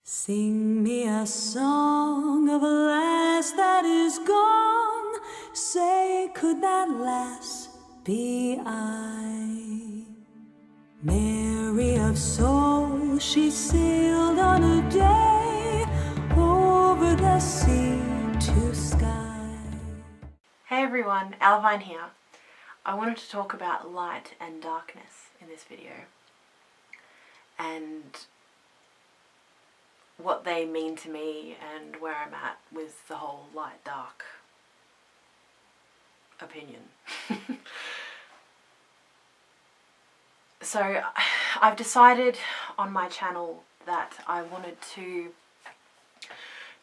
Sing me a song of a lass that is gone. Say, could that lass be I? Mary of soul, she sailed on a day over the sea to sky. Hey everyone, Alvine here. I wanted to talk about light and darkness in this video and what they mean to me and where I'm at with the whole light-dark opinion. So I've decided on my channel that I wanted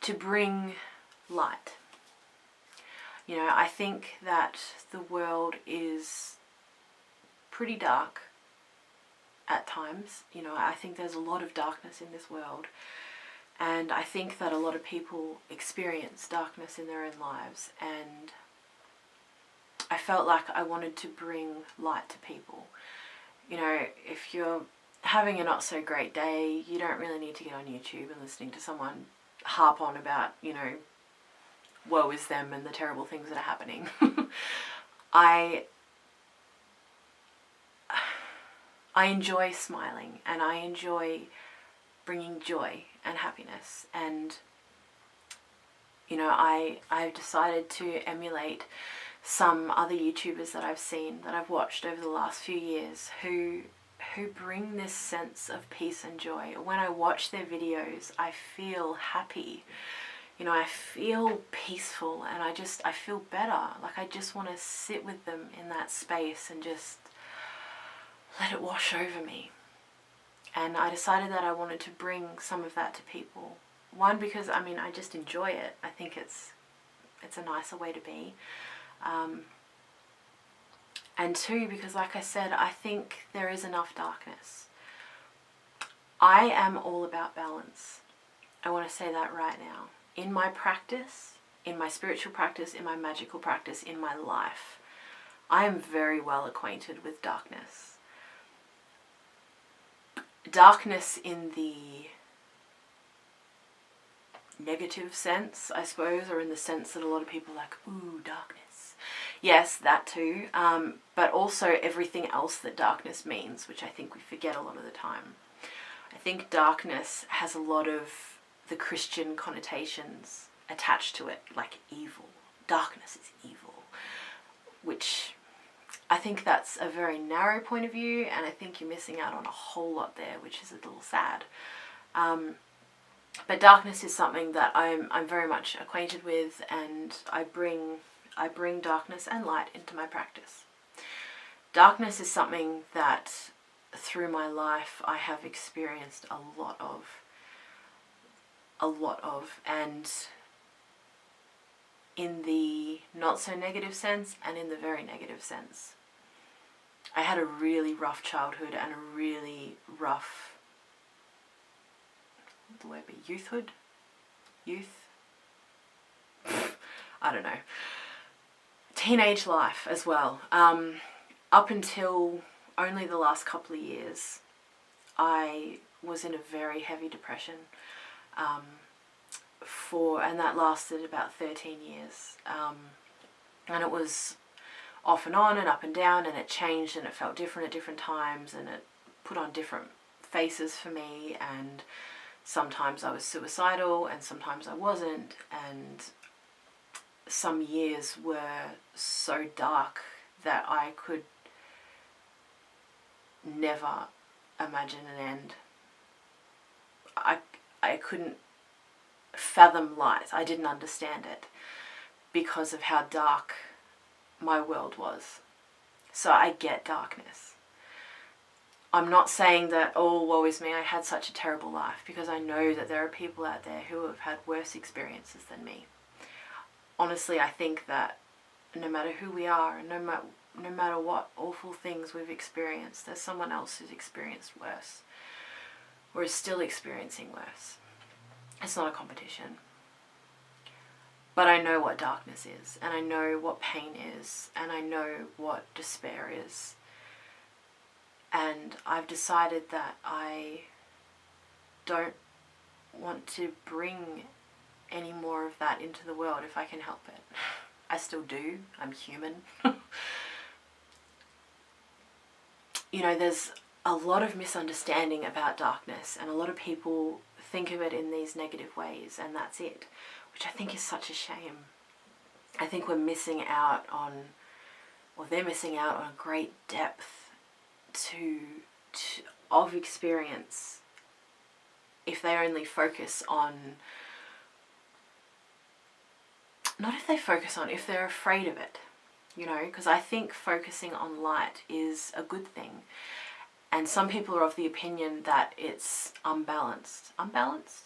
to bring light. You know, I think that the world is pretty dark at times. You know, I think there's a lot of darkness in this world. And I think that a lot of people experience darkness in their own lives. And I felt like I wanted to bring light to people. You know, if you're having a not so great day, you don't really need to get on YouTube and listening to someone harp on about, you know, woe is them and the terrible things that are happening. I enjoy smiling and I enjoy bringing joy and happiness, and you know, I've decided to emulate some other YouTubers that I've seen, that I've watched over the last few years, who bring this sense of peace and joy. When I watch their videos, I feel happy. You know, I feel peaceful and I feel better. Like I just want to sit with them in that space and just let it wash over me. And I decided that I wanted to bring some of that to people. One, because I mean, I just enjoy it. I think it's a nicer way to be. And two, because like I said, I think there is enough darkness. I am all about balance. I want to say that right now. In my practice, in my spiritual practice, in my magical practice, in my life, I am very well acquainted with darkness. Darkness in the negative sense, I suppose, or in the sense that a lot of people are like, ooh, darkness. Yes, that too, but also everything else that darkness means, which I think we forget a lot of the time. I think darkness has a lot of the Christian connotations attached to it, like evil. Darkness is evil, which I think that's a very narrow point of view, and I think you're missing out on a whole lot there, which is a little sad. But darkness is something that I'm very much acquainted with, and I bring darkness and light into my practice. Darkness is something that through my life I have experienced a lot of, and in the not so negative sense and in the very negative sense. I had a really rough childhood and a really rough, what would the word be, youth, I don't know, teenage life as well. Up until only the last couple of years, I was in a very heavy depression, and that lasted about 13 years. And it was off and on and up and down, and it changed and it felt different at different times, and it put on different faces for me, and sometimes I was suicidal and sometimes I wasn't, and some years were so dark that I could never imagine an end. I couldn't fathom light. I didn't understand it because of how dark my world was. So I get darkness. I'm not saying that, oh, woe is me, I had such a terrible life, because I know that there are people out there who have had worse experiences than me. Honestly, I think that no matter who we are, and no matter what awful things we've experienced, there's someone else who's experienced worse, or is still experiencing worse. It's not a competition. But I know what darkness is, and I know what pain is, and I know what despair is. And I've decided that I don't want to bring any more of that into the world if I can help it. I still do. I'm human. You know, there's a lot of misunderstanding about darkness, and a lot of people think of it in these negative ways, and that's it, which I think is such a shame. I think we're missing out on, or they're missing out on a great depth of experience if they only focus on, not if they focus on, if they're afraid of it, you know, because I think focusing on light is a good thing. And some people are of the opinion that it's unbalanced. Imbalanced?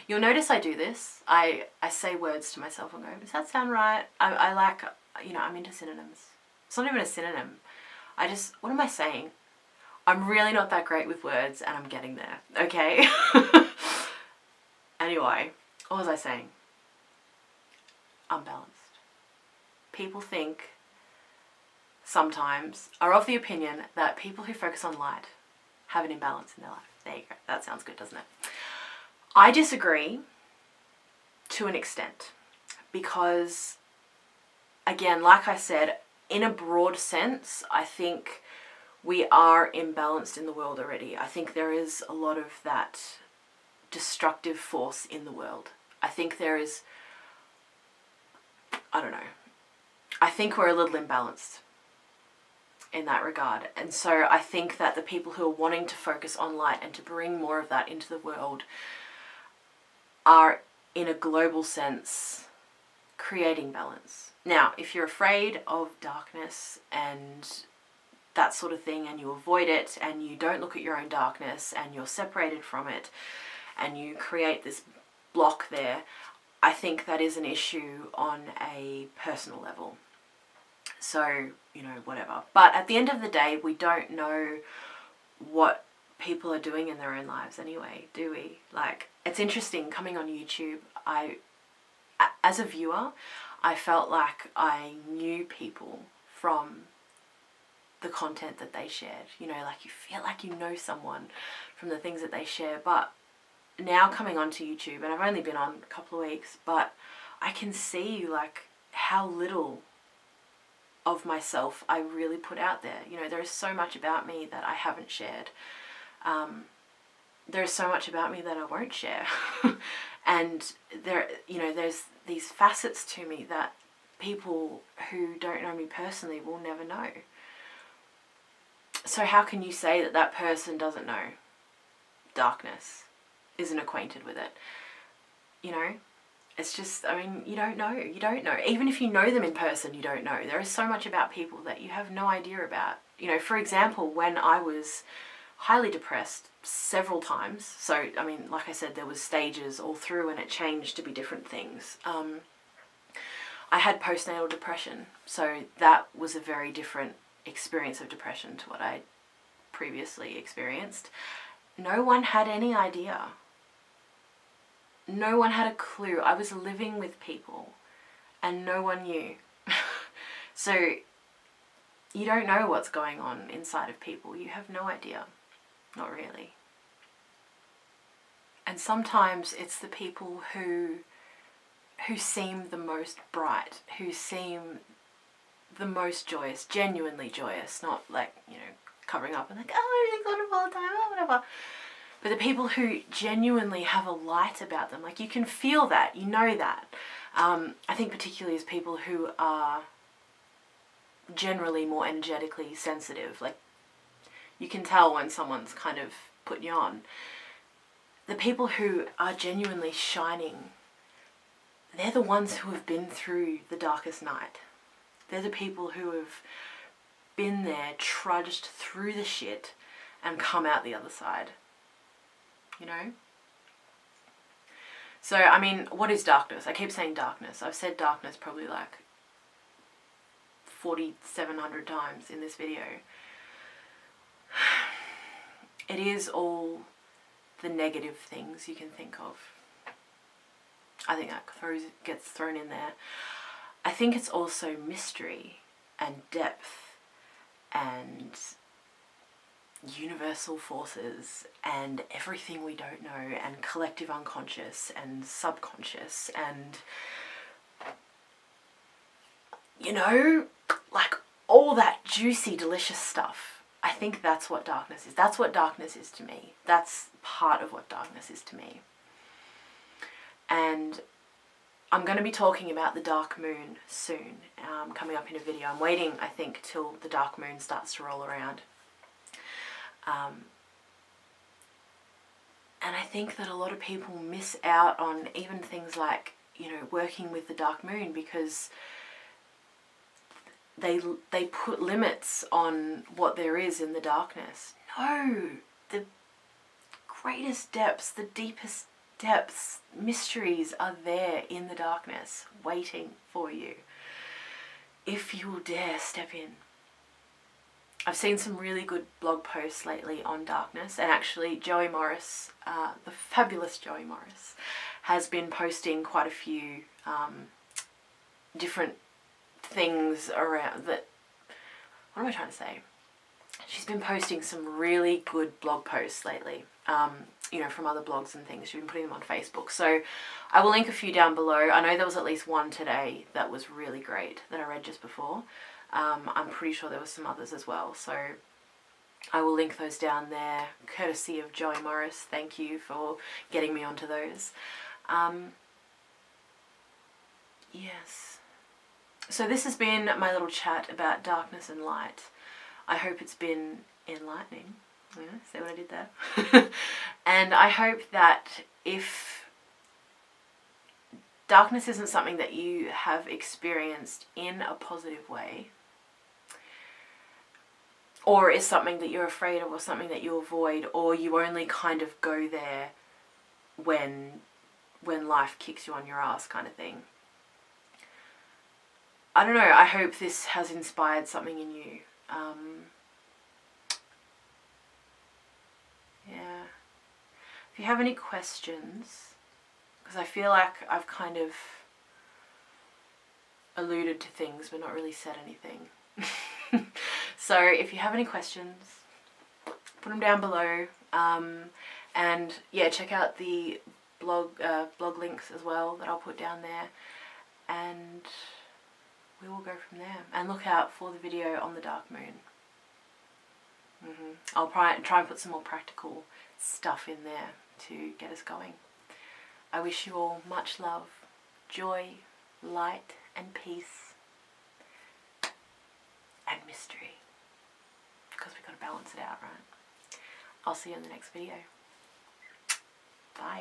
You'll notice I do this. I say words to myself and go, does that sound right? I like, you know, I'm into synonyms. It's not even a synonym. What am I saying? I'm really not that great with words, and I'm getting there, okay? Anyway, what was I saying? Unbalanced. People sometimes are of the opinion that people who focus on light have an imbalance in their life. There you go. That sounds good, doesn't it? I disagree to an extent because, again, like I said, in a broad sense, I think we are imbalanced in the world already. I think there is a lot of that destructive force in the world. I think there is, I don't know, I think we're a little imbalanced in that regard. And so I think that the people who are wanting to focus on light and to bring more of that into the world are, in a global sense, creating balance. Now, if you're afraid of darkness and that sort of thing, and you avoid it, and you don't look at your own darkness, and you're separated from it, and you create this block there, I think that is an issue on a personal level. So, you know, whatever. But at the end of the day, we don't know what people are doing in their own lives anyway, do we? Like, it's interesting coming on YouTube. As a viewer, I felt like I knew people from the content that they shared. You know, like you feel like you know someone from the things that they share. But now coming onto YouTube, and I've only been on a couple of weeks, but I can see like how little of myself I really put out there. You know, there is so much about me that I haven't shared. There is so much about me that I won't share. And there, you know, there's these facets to me that people who don't know me personally will never know. So how can you say that that person doesn't know darkness, isn't acquainted with it? You know, it's just, I mean, you don't know. Even if you know them in person, you don't know. There is so much about people that you have no idea about. You know, for example, when I was highly depressed several times, so, I mean, like I said, there was stages all through and it changed to be different things. I had postnatal depression, so that was a very different experience of depression to what I previously experienced. No one had any idea. No one had a clue. I was living with people and no one knew. So you don't know what's going on inside of people. You have no idea. Not really. And sometimes it's the people who seem the most bright, who seem the most joyous, genuinely joyous, not like, you know, covering up and like, oh, everything's wonderful all the time, oh, whatever. But the people who genuinely have a light about them, like you can feel that, you know that. I think particularly as people who are generally more energetically sensitive, like you can tell when someone's kind of putting you on. The people who are genuinely shining, they're the ones who have been through the darkest night. They're the people who have been there, trudged through the shit and come out the other side. You know? So, I mean, what is darkness? I keep saying darkness. I've said darkness probably like 4,700 times in this video. It is all the negative things you can think of. I think that gets thrown in there. I think it's also mystery and depth and universal forces and everything we don't know and collective unconscious and subconscious and, you know, like all that juicy, delicious stuff. I think that's what darkness is. That's what darkness is to me. That's part of what darkness is to me. And I'm going to be talking about the dark moon soon, coming up in a video. I'm waiting, I think, till the dark moon starts to roll around. And I think that a lot of people miss out on even things like, you know, working with the dark moon, because they put limits on what there is in the darkness. No, the greatest depths, the deepest depths, mysteries are there in the darkness, waiting for you, if you will dare step in. I've seen some really good blog posts lately on darkness, and actually Joey Morris, the fabulous Joey Morris, has been posting quite a few different things around that. What am I trying to say? She's been posting some really good blog posts lately, you know, from other blogs and things. She's been putting them on Facebook. So I will link a few down below. I know there was at least one today that was really great that I read just before. I'm pretty sure there was some others as well. So I will link those down there, courtesy of Joey Morris. Thank you for getting me onto those. Yes. So this has been my little chat about darkness and light. I hope it's been enlightening. Yeah, see what I did there? And I hope that if darkness isn't something that you have experienced in a positive way, or is something that you're afraid of, or something that you avoid, or you only kind of go there when life kicks you on your ass kind of thing. I don't know, I hope this has inspired something in you. Yeah. If you have any questions, because I feel like I've kind of alluded to things but not really said anything. So if you have any questions, put them down below. And yeah, check out the blog links as well that I'll put down there. And we will go from there. And look out for the video on the dark moon. I'll try and put some more practical stuff in there to get us going. I wish you all much love, joy, light and peace and mystery, because we've got to balance it out, right? I'll see you in the next video.